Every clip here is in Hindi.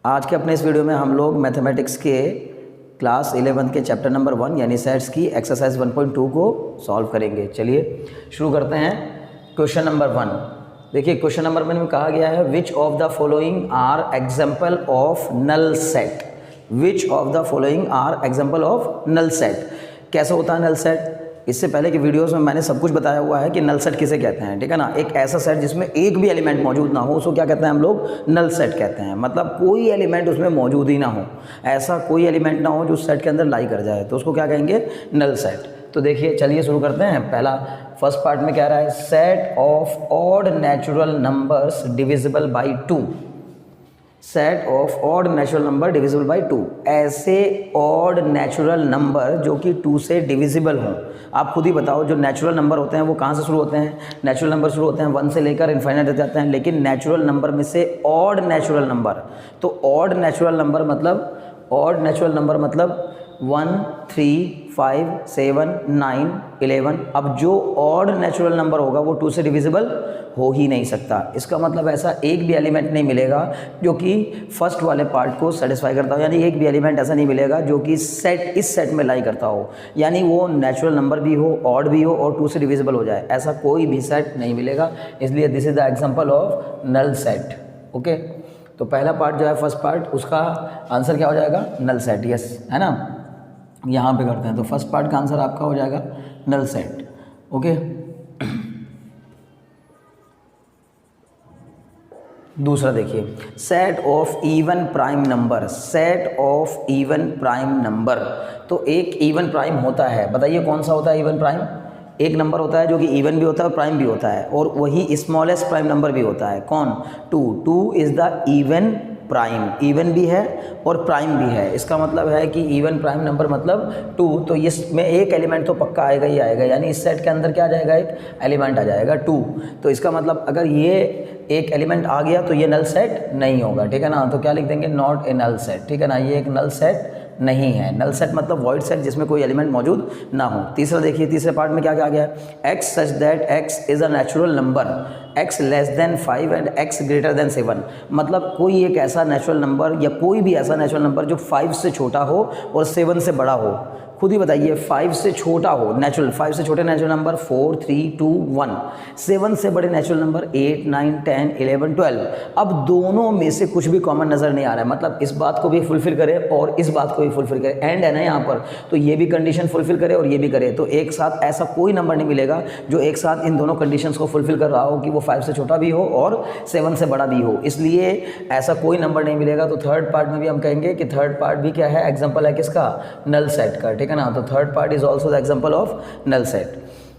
आज के अपने इस वीडियो में हम लोग मैथमेटिक्स के क्लास 11 के चैप्टर नंबर 1 यानी सेट्स की एक्सरसाइज 1.2 को सॉल्व करेंगे। चलिए शुरू करते हैं। क्वेश्चन नंबर 1 देखिए, क्वेश्चन नंबर 1 में कहा गया है which of the following are example of null set. Which of the following are example of null set. कैसा होता है नल सेट? इससे पहले की वीडियोस में मैंने सब कुछ बताया हुआ है कि नल सेट किसे कहते हैं, ठीक है ना। एक ऐसा सेट जिसमें एक भी एलिमेंट मौजूद ना हो उसको क्या कहते हैं हम लोग? नल सेट कहते हैं। मतलब कोई एलिमेंट उसमें मौजूद ही ना हो, ऐसा कोई एलिमेंट ना हो जो उस सेट के अंदर लाई कर जाए, तो उसको क्या कहेंगे? Null set. तो देखिए चलिए शुरू करते हैं। पहला फर्स्ट पार्ट में क्या रहा है? Set of odd natural numbers divisible by 2। Set of odd natural number divisible by 2। ऐसे ऑड नेचुरल नंबर जो कि 2 से डिविजिबल हों। आप खुद ही बताओ, जो नेचुरल नंबर होते हैं वो कहाँ से शुरू होते हैं? नेचुरल नंबर शुरू होते हैं 1 से लेकर इनफाइनाइट तक जाते हैं, लेकिन नेचुरल नंबर में से ऑड नेचुरल नंबर, तो ऑड नेचुरल नंबर मतलब 1, 3, 5, 7, 9, 11। अब जो ऑड नेचुरल नंबर होगा वो 2 से डिविजिबल हो ही नहीं सकता। इसका मतलब ऐसा एक भी एलिमेंट नहीं मिलेगा जो कि फर्स्ट वाले पार्ट को सेटिस्फाई करता हो, यानी एक भी एलिमेंट ऐसा नहीं मिलेगा जो कि इस सेट में लाई करता हो, यानी वो नेचुरल नंबर भी हो, ऑड भी हो और 2 से डिविजिबल हो जाए, ऐसा कोई भी सेट नहीं मिलेगा। इसलिए this is the example of null set. Okay, तो पहला पार्ट जो है फर्स्ट पार्ट, उसका आंसर क्या हो जाएगा? Null set. यस, है ना। यहाँ पे करते हैं तो फर्स्ट पार्ट का आंसर आपका हो जाएगा नल सेट। ओके, दूसरा देखिए, set of even prime number. Set of even prime number, तो एक इवन प्राइम होता है, बताइए कौन सा होता है इवन प्राइम? एक नंबर होता है जो कि इवन भी होता है और प्राइम भी होता है, और वही स्मॉलेस्ट प्राइम नंबर भी होता है। कौन? 2 is the even prime. Even भी है और प्राइम भी है। इसका मतलब है कि इवन प्राइम नंबर मतलब 2, तो इसमें एक एलिमेंट तो पक्का आएगा ही आएगा, यानी इस सेट के अंदर क्या आ जाएगा? एक एलिमेंट आ जाएगा 2। तो इसका मतलब अगर ये एक एलिमेंट आ गया तो ये नल सेट नहीं होगा, ठीक है ना। तो क्या लिख देंगे? नॉट ए नल सेट, ठीक है ना। ये एक नल सेट नहीं है। नल सेट मतलब वॉइड सेट जिसमें कोई एलिमेंट मौजूद ना हो। तीसरा देखिए, तीसरे पार्ट में क्या कहा गया है? X such that x is a natural number, x less than 5 and x greater than 7। मतलब कोई एक ऐसा नेचुरल नंबर या कोई भी ऐसा नेचुरल नंबर जो 5 से छोटा हो और 7 से बड़ा हो। खुद ही बताइए, 5 से छोटा हो नेचुरल, 5 से छोटे नेचुरल नंबर 4, 3, 2, 1। 7 से बड़े नेचुरल नंबर 8, 9, 10, 11, 12। अब दोनों में से कुछ भी कॉमन नज़र नहीं आ रहा है, मतलब इस बात को भी फुलफिल करे और इस बात को भी फुलफिल करे, एंड है ना यहाँ पर, तो ये भी कंडीशन फुलफिल करे और ये भी करे। तो एक साथ ऐसा कोई नंबर नहीं मिलेगा जो एक साथ इन दोनों कंडीशंस को फुलफिल कर रहा हो कि वो 5 से छोटा भी हो और 7 से बड़ा भी हो, इसलिए ऐसा कोई नंबर नहीं मिलेगा। तो थर्ड पार्ट में भी हम कहेंगे कि थर्ड पार्ट भी क्या है? एग्जाम्पल है किसका? नल सेट का, ठीक है ना। तो third part is also the example of null set.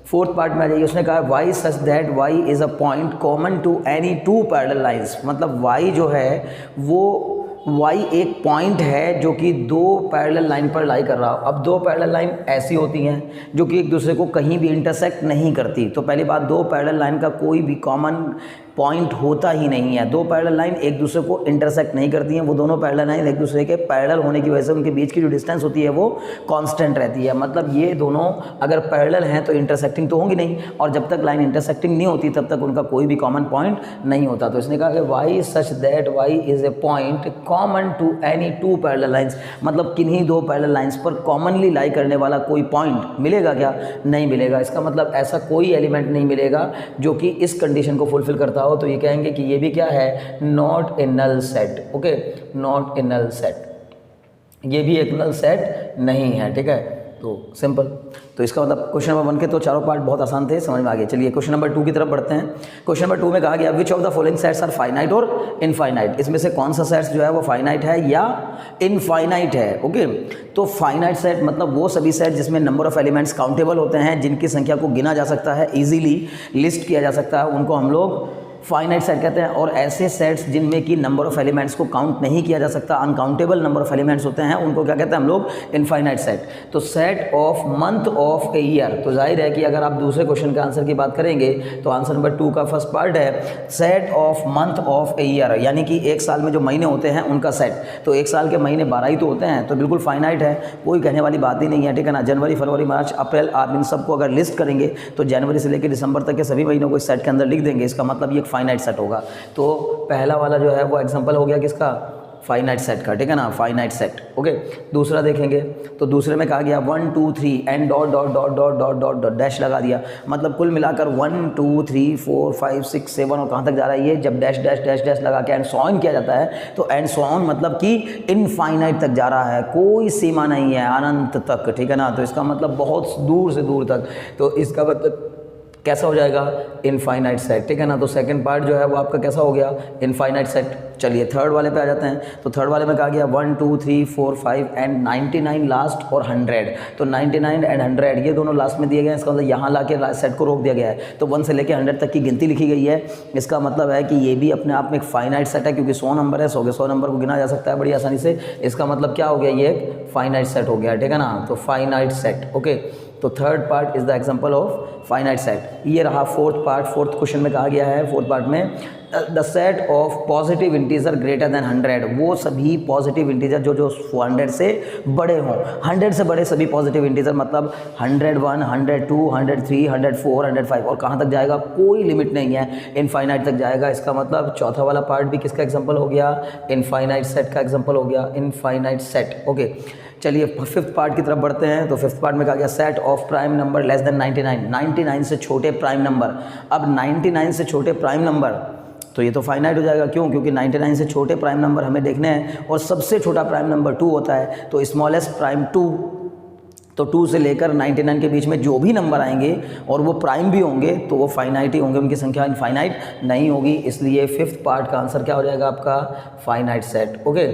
Fourth part में आ जाइए, उसने कहा Y such that Y is a point common to any 2 parallel lines. मतलब वाई जो है वो y एक पॉइंट है जो कि 2 पैरेलल लाइन पर लाई कर रहा हो। अब 2 पैरेलल लाइन ऐसी होती हैं जो कि एक दूसरे को कहीं भी इंटरसेक्ट नहीं करती। तो पहली बात, 2 पैरेलल लाइन का कोई भी कॉमन पॉइंट होता ही नहीं है। 2 पैरेलल लाइन एक दूसरे को इंटरसेक्ट नहीं करती हैं, वो दोनों पैरेलल लाइन एक दूसरे के पैरेलल होने की वजह से उनके बीच की जो डिस्टेंस होती है वो कांस्टेंट रहती है। मतलब ये दोनों अगर पैरेलल हैं तो इंटरसेक्टिंग तो होंगी नहीं, और जब तक लाइन इंटरसेक्टिंग नहीं होती तब तक उनका कोई भी कॉमन पॉइंट नहीं होता। तो इसने कहा कि Y such that Y is a point common to any 2 parallel lines. मतलब किन्हीं 2 पैरेलल लाइंस पर कॉमनली लाई करने वाला कोई पॉइंट मिलेगा क्या? नहीं मिलेगा। इसका मतलब ऐसा कोई एलिमेंट नहीं मिलेगा जो कि इस कंडीशन को फुलफिल करता हो, तो ये कहेंगे कि ये भी क्या है? Not a null set. Okay, not a null set, ये भी एक नल सेट नहीं है, ठीक है। तो सिंपल। तो इसका मतलब क्वेश्चन नंबर 1 के तो चारों पार्ट बहुत आसान थे, समझ में आ गए। चलिए क्वेश्चन नंबर 2 की तरफ बढ़ते हैं। क्वेश्चन नंबर 2 में कहा गया which of the following sets are finite और इनफाइनाइट। इसमें से कौन सा सेट्स जो है वो फाइनाइट है या इनफाइनाइट है? ओके, तो फाइनाइट सेट मतलब वो सभी सेट जिसमें नंबर ऑफ एलिमेंट्स काउंटेबल होते हैं, जिनकी संख्या को गिना जा सकता है, ईजिली लिस्ट किया जा सकता है, उनको हम लोग फाइनाइट सेट कहते हैं। और ऐसे सेट्स जिनमें कि नंबर ऑफ एलिमेंट्स को काउंट नहीं किया जा सकता, अनकाउंटेबल नंबर ऑफ एलिमेंट्स होते हैं, उनको क्या कहते हैं हम लोग? Infinite set. तो set of month of a year, तो जाहिर है कि अगर आप दूसरे क्वेश्चन के आंसर की बात करेंगे तो आंसर नंबर 2 का फर्स्ट पार्ट है set of month of a year, यानी कि एक साल में जो महीने होते हैं उनका सेट। तो एक साल के महीने 12 ही तो होते हैं, तो बिल्कुल फाइनाइट है, कोई कहने वाली बात ही नहीं है, ठीक है ना। जनवरी, फरवरी, मार्च, अप्रैल, आप इन सबको अगर लिस्ट करेंगे तो जनवरी से लेकर दिसंबर तक के सभी महीनों को इस सेट के अंदर लिख देंगे, इसका मतलब ये एक फाइनाइट सेट होगा। तो पहला वाला जो है वो एग्जांपल हो गया किसका? फाइनाइट सेट का, ठीक है ना, फाइनाइट सेट। ओके, दूसरा देखेंगे तो दूसरे में कहा गया 1 2 3 and dot dot dot dot dot dot dot dash लगा दिया, मतलब कुल मिलाकर 1 2 3 4 5 6 7 और कहाँ तक जा रहा है ये, जब डैश डैश डैश डैश लगा के एंड सो ऑन किया जाता है तो एंड सो ऑन मतलब कि इनफाइनाइट तक जा रहा है, कोई सीमा नहीं है, अनंत तक, ठीक है ना। तो इसका मतलब बहुत दूर से दूर तक, तो इसका मतलब कैसा हो जाएगा, इनफाइनाइट सेट, ठीक है ना। तो सेकंड पार्ट जो है वो आपका कैसा हो गया, इनफाइनाइट सेट। चलिए थर्ड वाले पे आ जाते हैं। तो थर्ड वाले में कहा गया 1 2 3 4 5 एंड 99 लास्ट और 100। तो 99 एंड 100 ये दोनों लास्ट में दिए गए हैं, इसका मतलब यहाँ ला के सेट को रोक दिया गया है। तो 1 से लेकर 100 तक की गिनती लिखी गई है। इसका मतलब है कि ये भी अपने आप में एक फाइनाइट सेट है, क्योंकि 100 नंबर है, 100 नंबर को गिना जा सकता है बड़ी आसानी से। इसका मतलब क्या हो गया, ये एक फाइनाइट सेट हो गया, ठीक है ना। तो फाइनाइट सेट, ओके। तो third part is the example of finite set. ये रहा फोर्थ पार्ट। फोर्थ क्वेश्चन में कहा गया है, फोर्थ पार्ट में the set of positive integer greater than 100, वो सभी पॉजिटिव इंटीजर जो 100 से बड़े हों, 100 से बड़े सभी पॉजिटिव इंटीजर, मतलब 101 102 103 104 105 और कहाँ तक जाएगा, कोई लिमिट नहीं है, इनफाइनाइट तक जाएगा। इसका मतलब चौथा वाला पार्ट भी किसका एग्जाम्पल हो गया, इनफाइनाइट सेट का एग्जाम्पल हो गया, इनफाइनाइट सेट। ओके, चलिए फिफ्थ पार्ट की तरफ बढ़ते हैं। तो फिफ्थ पार्ट में कहा गया set of prime number less than 99, 99 से छोटे प्राइम नंबर। अब 99 से छोटे प्राइम नंबर, तो ये तो फाइनाइट हो जाएगा, क्यों, क्योंकि 99 से छोटे प्राइम नंबर हमें देखने हैं और सबसे छोटा प्राइम नंबर 2 होता है। तो स्मॉलेस्ट प्राइम 2, तो 2 से लेकर 99 के बीच में जो भी नंबर आएंगे और वो प्राइम भी होंगे तो वो फाइनाइट ही होंगे, उनकी संख्या इनफाइनाइट नहीं होगी। इसलिए फिफ्थ पार्ट का आंसर क्या हो जाएगा आपका, फाइनाइट सेट। ओके,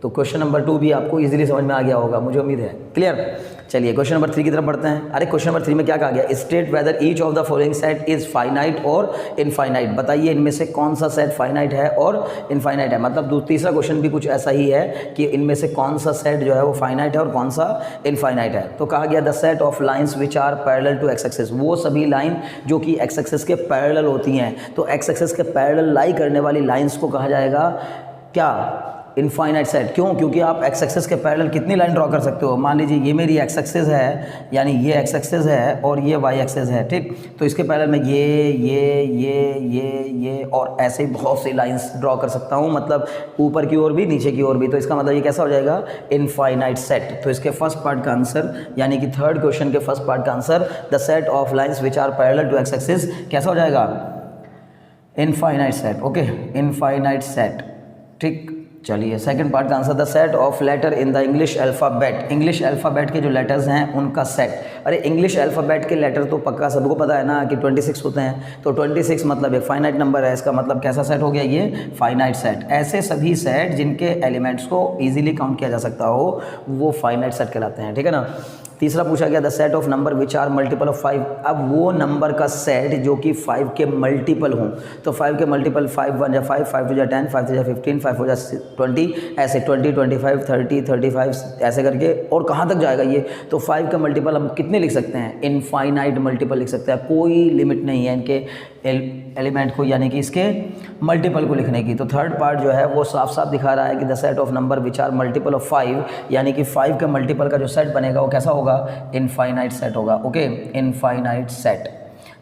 तो क्वेश्चन नंबर 2 भी आपको इजीली समझ में आ गया होगा, मुझे उम्मीद है। क्लियर। चलिए क्वेश्चन नंबर 3 की तरफ बढ़ते हैं। अरे क्वेश्चन नंबर 3 में क्या कहा गया, state whether each of the following set is finite और इनफाइनाइट। बताइए इनमें से कौन सा सेट फाइनाइट है और इनफाइनाइट है। मतलब तीसरा क्वेश्चन भी कुछ ऐसा ही है कि इनमें से कौन सा सेट जो है वो फाइनाइट है और कौन सा इनफाइनाइट है। तो कहा गया the set of lines which are parallel to X axis, वो सभी लाइन जो कि एक्स एक्सिस के पैरेलल होती हैं। तो एक्स एक्सिस के पैरेलल लाई करने वाली लाइन्स को कहा जाएगा क्या, इनफाइनाइट सेट। क्यों, क्योंकि आप एक्स एक्सिस के पैरेलल कितनी लाइन ड्रॉ कर सकते हो। मान लीजिए ये मेरी एक्स एक्सिस है, यानी ये एक्स एक्सिस है और ये वाई एक्सिस है, ठीक। तो इसके पैरेलल में ये और ऐसे ही बहुत सी लाइंस ड्रॉ कर सकता हूँ, मतलब ऊपर की ओर भी नीचे की ओर भी। तो इसका मतलब ये कैसा हो जाएगा, इनफाइनाइट सेट। तो इसके फर्स्ट पार्ट का आंसर, यानी कि थर्ड क्वेश्चन के फर्स्ट पार्ट का answer, the set of lines which are parallel to X axis कैसा हो जाएगा, infinite set. Okay, infinite set, ठीक। चलिए सेकंड पार्ट का answer, the set of letter in the English alphabet. English alphabet के जो लेटर्स हैं उनका सेट। अरे इंग्लिश अल्फ़ाबेट के लेटर तो पक्का सबको पता है ना कि 26 होते हैं। तो 26 मतलब एक फाइनाइट नंबर है, इसका मतलब कैसा सेट हो गया, ये फाइनाइट सेट। ऐसे सभी सेट जिनके एलिमेंट्स को ईजिली काउंट किया जा सकता हो वो फाइनाइट सेट कहलाते हैं, ठीक है ना। तीसरा पूछा गया the set of number which are multiple of 5। अब वो नंबर का सेट जो कि 5 के मल्टीपल हों। तो 5 के मल्टीपल 5 1 जा 5, 5 2 जा 10, 5 3 जा 15, 5 4 जा 20, ऐसे 20 25 30 35 ऐसे करके। और कहाँ तक जाएगा ये, तो 5 का मल्टीपल हम कितने लिख सकते हैं, इनफाइनाइट मल्टीपल लिख सकते हैं। कोई लिमिट नहीं है इनके एलिमेंट को, यानी कि इसके मल्टीपल को लिखने की। तो थर्ड पार्ट जो है वो साफ साफ दिखा रहा है कि the set of number which are multiple of 5, यानी कि 5 के मल्टीपल का जो सेट बनेगा वो कैसा होगा, इनफाइनाइट सेट होगा। Okay, infinite set.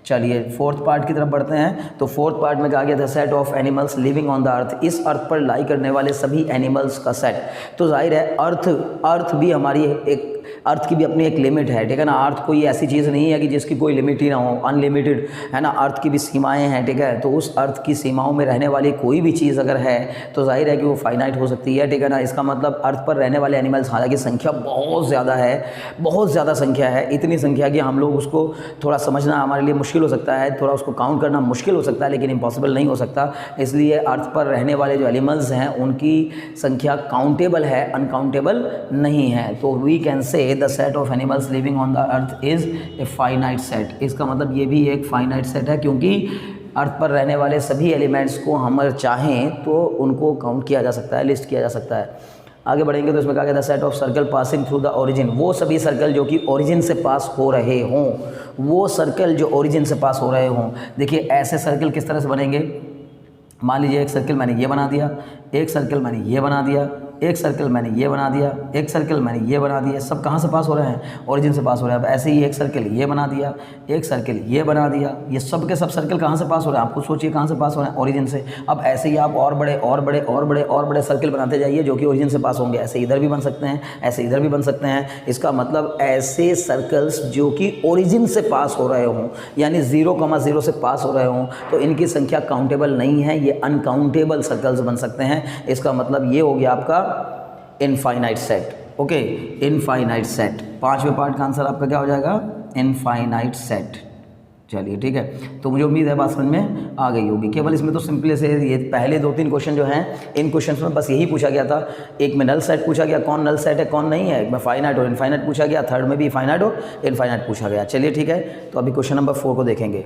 चलिए फोर्थ पार्ट की तरफ बढ़ते हैं। तो फोर्थ पार्ट में कहा गया था set of animals living on the अर्थ, इस अर्थ पर लाई करने वाले सभी एनिमल्स का सेट। तो जाहिर है अर्थ भी हमारी एक, अर्थ की भी अपनी एक लिमिट है, ठीक है ना। अर्थ कोई ऐसी चीज़ नहीं है कि जिसकी कोई लिमिट ही ना हो, अनलिमिटेड है ना। अर्थ की भी सीमाएं हैं, ठीक है। तो उस अर्थ की सीमाओं में रहने वाली कोई भी चीज़ अगर है तो जाहिर है कि वो फाइनाइट हो सकती है, ठीक है ना। इसका मतलब अर्थ पर रहने वाले एनिमल्स, हालांकि संख्या बहुत ज़्यादा है, बहुत ज़्यादा संख्या है, इतनी संख्या कि हम लोग उसको थोड़ा समझना हमारे लिए मुश्किल हो सकता है, थोड़ा उसको काउंट करना मुश्किल हो सकता है, लेकिन इम्पॉसिबल नहीं हो सकता। इसलिए अर्थ पर रहने वाले जो एनिमल्स हैं उनकी संख्या काउंटेबल है, अनकाउंटेबल नहीं है। तो we can say the set of animals living on the earth is a finite set. इसका मतलब ये भी एक फाइनाइट सेट है, क्योंकि अर्थ पर रहने वाले सभी एलिमेंट्स को हम चाहें तो उनको काउंट किया जा सकता है, लिस्ट किया जा सकता है। आगे बढ़ेंगे तो इसमें कहा गया the set of circle passing through the origin, वो सभी सर्कल जो कि ओरिजिन से पास हो रहे हों, वो सर्कल जो ओरिजिन से पास हो रहे हों। देखिए ऐसे सर्कल किस तरह से बनेंगे, मान लीजिए एक सर्कल मैंने ये बना दिया, एक सर्कल मैंने ये बना दिया, एक सर्कल मैंने ये बना दिया, एक सर्कल मैंने ये बना दिया, सब कहाँ से पास हो रहे हैं, ओरिजिन से पास हो रहे हैं। अब ऐसे ही एक सर्कल ये बना दिया, एक सर्कल ये बना दिया, ये सब के सब सर्कल कहाँ से पास हो रहे हैं, आपको सोचिए कहाँ से पास हो रहे हैं, ओरिजिन से। अब ऐसे ही आप और बड़े और बड़े और बड़े और बड़े सर्कल बनाते जाइए जो कि ओरिजिन से पास होंगे। ऐसे इधर भी बन सकते हैं, ऐसे इधर भी बन सकते हैं। इसका मतलब ऐसे सर्कल्स जो कि ओरिजिन से पास हो रहे हों, यानी 0,0 से पास हो रहे हों, तो इनकी संख्या काउंटेबल नहीं है, ये अनकाउंटेबल सर्कल्स बन सकते हैं। इसका मतलब ये हो गया आपका infinite set. Okay, infinite set. 5वें पार्ट का आंसर आपका क्या हो जाएगा, इनफाइनाइट सेट। चलिए ठीक है, तो मुझे उम्मीद है बात समझ में आ गई होगी। केवल इसमें तो सिंपली से ये पहले 2-3 क्वेश्चन जो हैं, इन क्वेश्चंस में बस यही पूछा गया था। एक में नल सेट पूछा गया, कौन नल सेट है कौन नहीं है। एक में फाइनाइट और इनफाइनाइट पूछा गया, थर्ड में भी फाइनाइट और इनफाइनाइट पूछा गया। चलिए ठीक है, तो अभी क्वेश्चन नंबर 4 को देखेंगे।